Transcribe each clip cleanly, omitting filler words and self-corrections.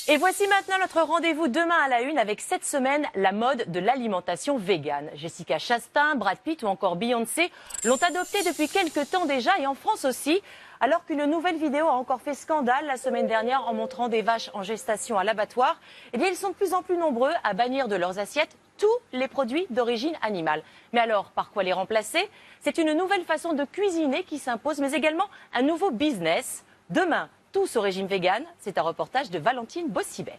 Et voici maintenant notre rendez-vous demain à la une avec cette semaine la mode de l'alimentation végane. Jessica Chastain, Brad Pitt ou encore Beyoncé l'ont adoptée depuis quelques temps déjà et en France aussi. Alors qu'une nouvelle vidéo a encore fait scandale la semaine dernière en montrant des vaches en gestation à l'abattoir, eh bien ils sont de plus en plus nombreux à bannir de leurs assiettes tous les produits d'origine animale. Mais alors, par quoi les remplacer? C'est une nouvelle façon de cuisiner qui s'impose, mais également un nouveau business. Demain, tous au régime vegan, c'est un reportage de Valentine Bossibet.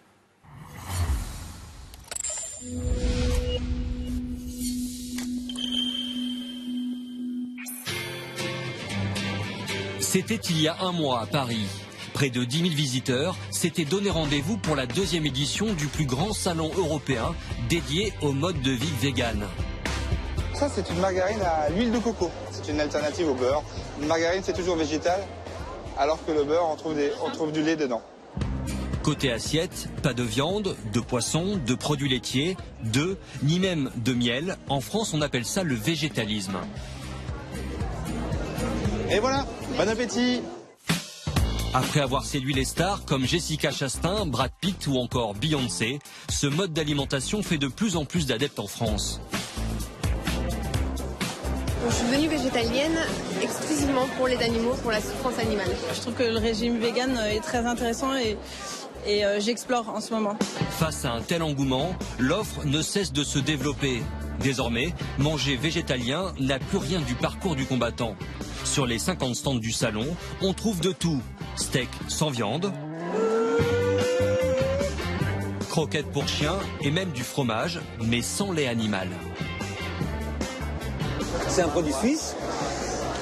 C'était il y a un mois à Paris. Près de 10 000 visiteurs s'étaient donné rendez-vous pour la deuxième édition du plus grand salon européen dédié au mode de vie vegan. Ça, c'est une margarine à l'huile de coco. C'est une alternative au beurre. Une margarine, c'est toujours végétal, alors que le beurre, on trouve du lait dedans. Côté assiette, pas de viande, de poisson, de produits laitiers, d'œufs, ni même de miel. En France, on appelle ça le végétalisme. Et voilà, bon appétit! Après avoir séduit les stars comme Jessica Chastain, Brad Pitt ou encore Beyoncé, ce mode d'alimentation fait de plus en plus d'adeptes en France. Je suis devenue végétalienne exclusivement pour les animaux, pour la souffrance animale. Je trouve que le régime vegan est très intéressant et j'explore en ce moment. Face à un tel engouement, l'offre ne cesse de se développer. Désormais, manger végétalien n'a plus rien du parcours du combattant. Sur les 50 stands du salon, on trouve de tout. Steak sans viande, croquettes pour chiens et même du fromage, mais sans lait animal. C'est un produit suisse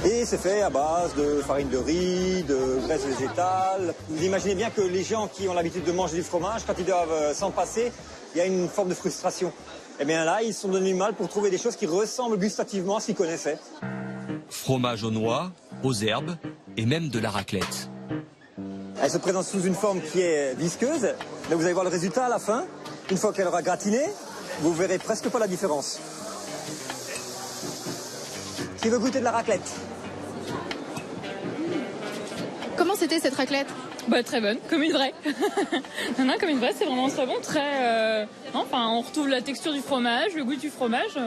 et c'est fait à base de farine de riz, de graisse végétale. Vous imaginez bien que les gens qui ont l'habitude de manger du fromage, quand ils doivent s'en passer, il y a une forme de frustration. Et bien là, ils se sont donnés du mal pour trouver des choses qui ressemblent gustativement à ce qu'ils connaissaient. Fromage aux noix, aux herbes et même de la raclette. Elle se présente sous une forme qui est visqueuse, mais vous allez voir le résultat à la fin. Une fois qu'elle aura gratiné, vous verrez presque pas la différence. Qui veut goûter de la raclette? Comment c'était cette raclette? Très bonne, comme une vraie. Non, comme une vraie, c'est vraiment très bon, très... on retrouve la texture du fromage, le goût du fromage.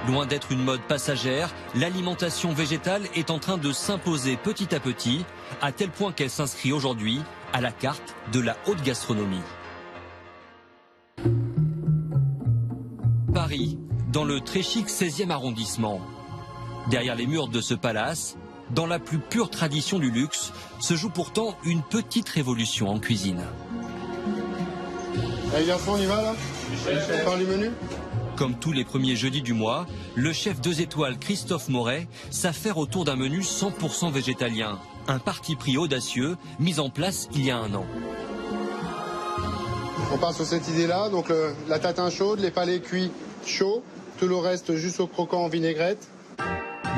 Loin d'être une mode passagère, l'alimentation végétale est en train de s'imposer petit à petit, à tel point qu'elle s'inscrit aujourd'hui à la carte de la haute gastronomie. Paris, dans le très chic 16e arrondissement. Derrière les murs de ce palace, dans la plus pure tradition du luxe, se joue pourtant une petite révolution en cuisine. Allez garçon, on y va là? On parle du menu? Comme tous les premiers jeudis du mois, le chef 2 étoiles Christophe Moret s'affaire autour d'un menu 100% végétalien. Un parti pris audacieux, mis en place il y a un an. On part sur cette idée-là, donc la tatin chaude, les palais cuits chauds, tout le reste juste au croquant en vinaigrette.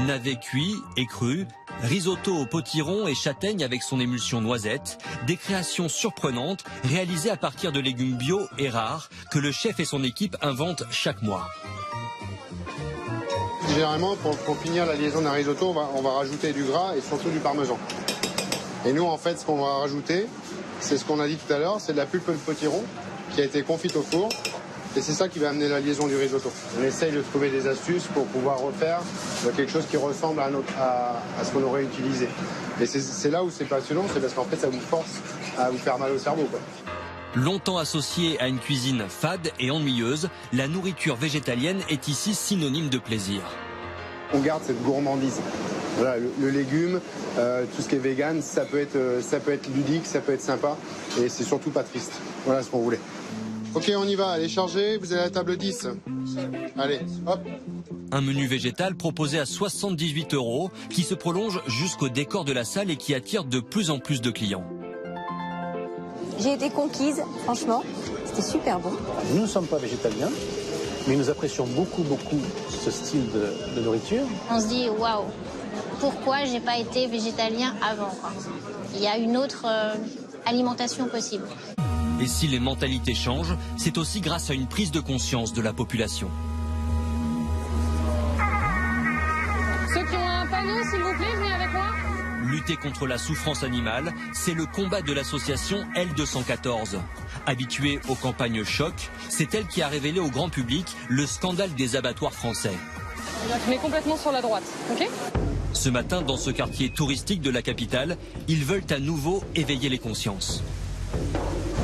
Navets cuits et crus, risotto au potiron et châtaigne avec son émulsion noisette, des créations surprenantes réalisées à partir de légumes bio et rares que le chef et son équipe inventent chaque mois. Généralement, pour finir la liaison d'un risotto, on va rajouter du gras et surtout du parmesan. Et nous, en fait, ce qu'on va rajouter, c'est ce qu'on a dit tout à l'heure, c'est de la pulpe de potiron qui a été confite au four. Et c'est ça qui va amener la liaison du risotto. On essaye de trouver des astuces pour pouvoir refaire quelque chose qui ressemble à ce qu'on aurait utilisé. Et c'est là où c'est passionnant, c'est parce qu'en fait ça vous force à vous faire mal au cerveau, quoi. Longtemps associée à une cuisine fade et ennuyeuse, la nourriture végétalienne est ici synonyme de plaisir. On garde cette gourmandise. Voilà, le légume, tout ce qui est vegan, ça peut être ludique, ça peut être sympa, et c'est surtout pas triste. Voilà ce qu'on voulait. Ok, on y va, allez charger, vous avez la table 10. Allez, hop. Un menu végétal proposé à 78 € qui se prolonge jusqu'au décor de la salle et qui attire de plus en plus de clients. J'ai été conquise, franchement, c'était super bon. Nous ne sommes pas végétaliens, mais nous apprécions beaucoup ce style de nourriture. On se dit, waouh, pourquoi j'ai pas été végétalien avant, quoi. Il y a une autre alimentation possible. Et si les mentalités changent, c'est aussi grâce à une prise de conscience de la population. Ceux qui ont un panneau, s'il vous plaît, venez avec moi. Lutter contre la souffrance animale, c'est le combat de l'association L214. Habituée aux campagnes choc, c'est elle qui a révélé au grand public le scandale des abattoirs français. Je mets complètement sur la droite, ok ? Ce matin, dans ce quartier touristique de la capitale, ils veulent à nouveau éveiller les consciences.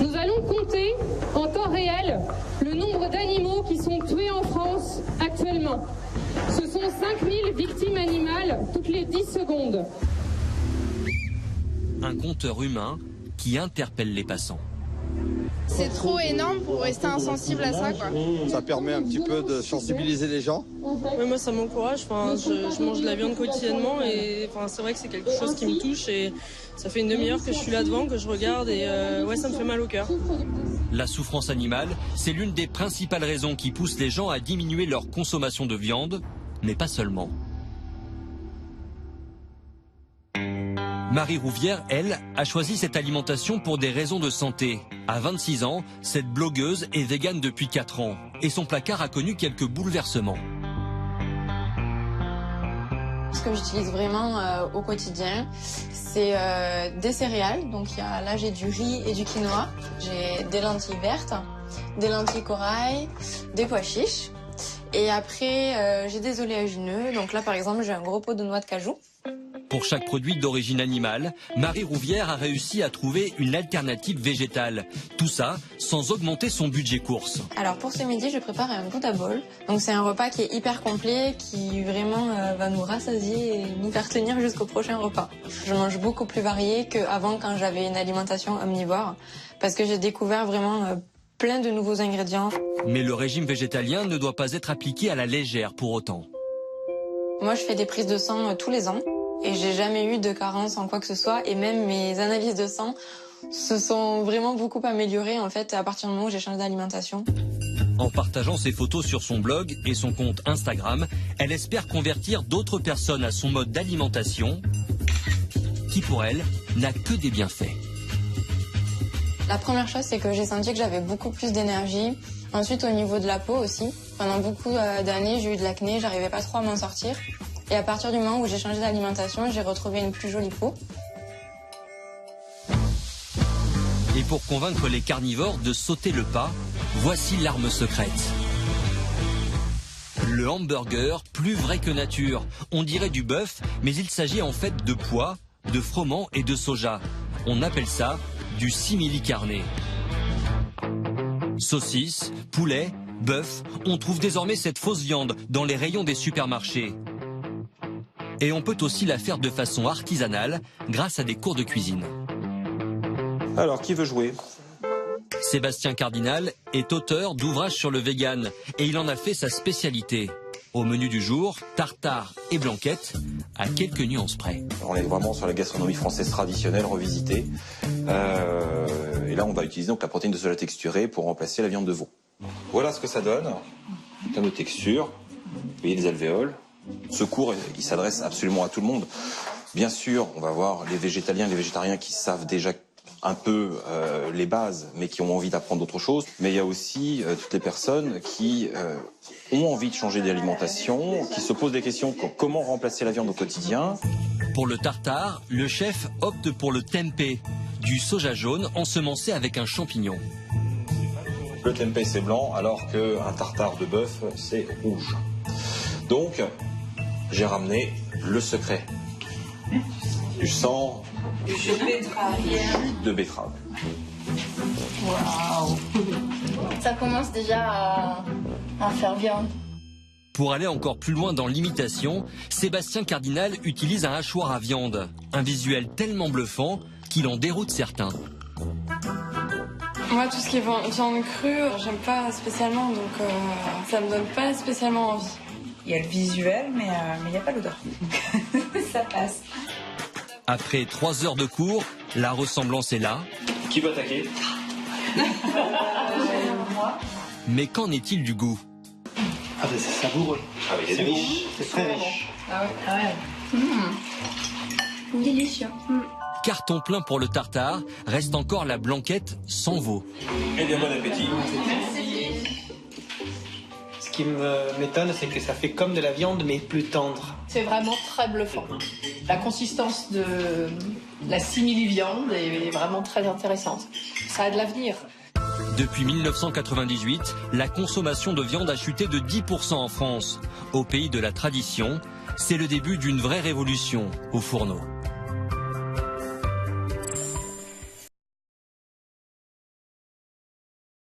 Nous allons compter en temps réel le nombre d'animaux qui sont tués en France actuellement. Ce sont 5000 victimes animales toutes les 10 secondes. Un compteur humain qui interpelle les passants. C'est trop énorme pour rester insensible à ça, quoi. Ça permet un petit peu de sensibiliser les gens. Ouais, moi ça m'encourage, je mange de la viande quotidiennement et c'est vrai que c'est quelque chose qui me touche et ça fait une demi-heure que je suis là devant, que je regarde et ça me fait mal au cœur. La souffrance animale, c'est l'une des principales raisons qui poussent les gens à diminuer leur consommation de viande, mais pas seulement. Marie Rouvière, elle, a choisi cette alimentation pour des raisons de santé. À 26 ans, cette blogueuse est végane depuis 4 ans et son placard a connu quelques bouleversements. Ce que j'utilise vraiment au quotidien, c'est des céréales. Donc là, j'ai du riz et du quinoa. J'ai des lentilles vertes, des lentilles corail, des pois chiches. Et après, j'ai des oléagineux. Donc là, par exemple, j'ai un gros pot de noix de cajou. Pour chaque produit d'origine animale, Marie Rouvière a réussi à trouver une alternative végétale. Tout ça sans augmenter son budget course. Alors pour ce midi, je prépare un Buddha Bowl. Donc c'est un repas qui est hyper complet, qui vraiment va nous rassasier et nous faire tenir jusqu'au prochain repas. Je mange beaucoup plus varié qu'avant quand j'avais une alimentation omnivore, parce que j'ai découvert vraiment plein de nouveaux ingrédients. Mais le régime végétalien ne doit pas être appliqué à la légère pour autant. Moi, je fais des prises de sang tous les ans. Et j'ai jamais eu de carence en quoi que ce soit. Et même mes analyses de sang se sont vraiment beaucoup améliorées en fait à partir du moment où j'ai changé d'alimentation. En partageant ses photos sur son blog et son compte Instagram, elle espère convertir d'autres personnes à son mode d'alimentation qui pour elle n'a que des bienfaits. La première chose, c'est que j'ai senti que j'avais beaucoup plus d'énergie. Ensuite, au niveau de la peau aussi. Pendant beaucoup d'années, j'ai eu de l'acné, j'arrivais pas trop à m'en sortir. Et à partir du moment où j'ai changé d'alimentation, j'ai retrouvé une plus jolie peau. Et pour convaincre les carnivores de sauter le pas, voici l'arme secrète. Le hamburger, plus vrai que nature. On dirait du bœuf, mais il s'agit en fait de pois, de froment et de soja. On appelle ça du simili carne. Saucisses, poulet, bœuf, on trouve désormais cette fausse viande dans les rayons des supermarchés. Et on peut aussi la faire de façon artisanale grâce à des cours de cuisine. Alors, qui veut jouer ? Sébastien Cardinal est auteur d'ouvrages sur le vegan et il en a fait sa spécialité. Au menu du jour, tartare et blanquette, à quelques nuances près. On est vraiment sur la gastronomie française traditionnelle, revisitée. Et là, on va utiliser donc la protéine de soja texturée pour remplacer la viande de veau. Voilà ce que ça donne, en termes de texture. Vous voyez les alvéoles. Ce cours, il s'adresse absolument à tout le monde. Bien sûr, on va voir les végétaliens, les végétariens qui savent déjà un peu les bases, mais qui ont envie d'apprendre d'autres choses. Mais il y a aussi toutes les personnes qui ont envie de changer d'alimentation, qui se posent des questions comme comment remplacer la viande au quotidien. Pour le tartare, le chef opte pour le tempeh, du soja jaune ensemencé avec un champignon. Le tempeh, c'est blanc, alors qu'un tartare de bœuf, c'est rouge. Donc, j'ai ramené le secret du sang de betterave. Waouh! Ça commence déjà à faire viande. Pour aller encore plus loin dans l'imitation, Sébastien Cardinal utilise un hachoir à viande. Un visuel tellement bluffant qu'il en déroute certains. Moi, tout ce qui est viande crue, j'aime pas spécialement, donc ça me donne pas spécialement envie. Il y a le visuel, mais il n'y a pas l'odeur. Ça passe. Après 3 heures de cours, la ressemblance est là. Qui va attaquer? Moi. Mais qu'en est-il du goût? Ah ben c'est savoureux. Ah mais c'est riche. C'est très riche. Ah ouais. Délicieux. Carton plein pour le tartare, reste encore la blanquette sans veau. Eh bien, bon appétit. Merci. qui m'étonne, c'est que ça fait comme de la viande, mais plus tendre. C'est vraiment très bluffant. La consistance de la simili-viande est vraiment très intéressante. Ça a de l'avenir. Depuis 1998, la consommation de viande a chuté de 10% en France. Au pays de la tradition, c'est le début d'une vraie révolution au fourneau.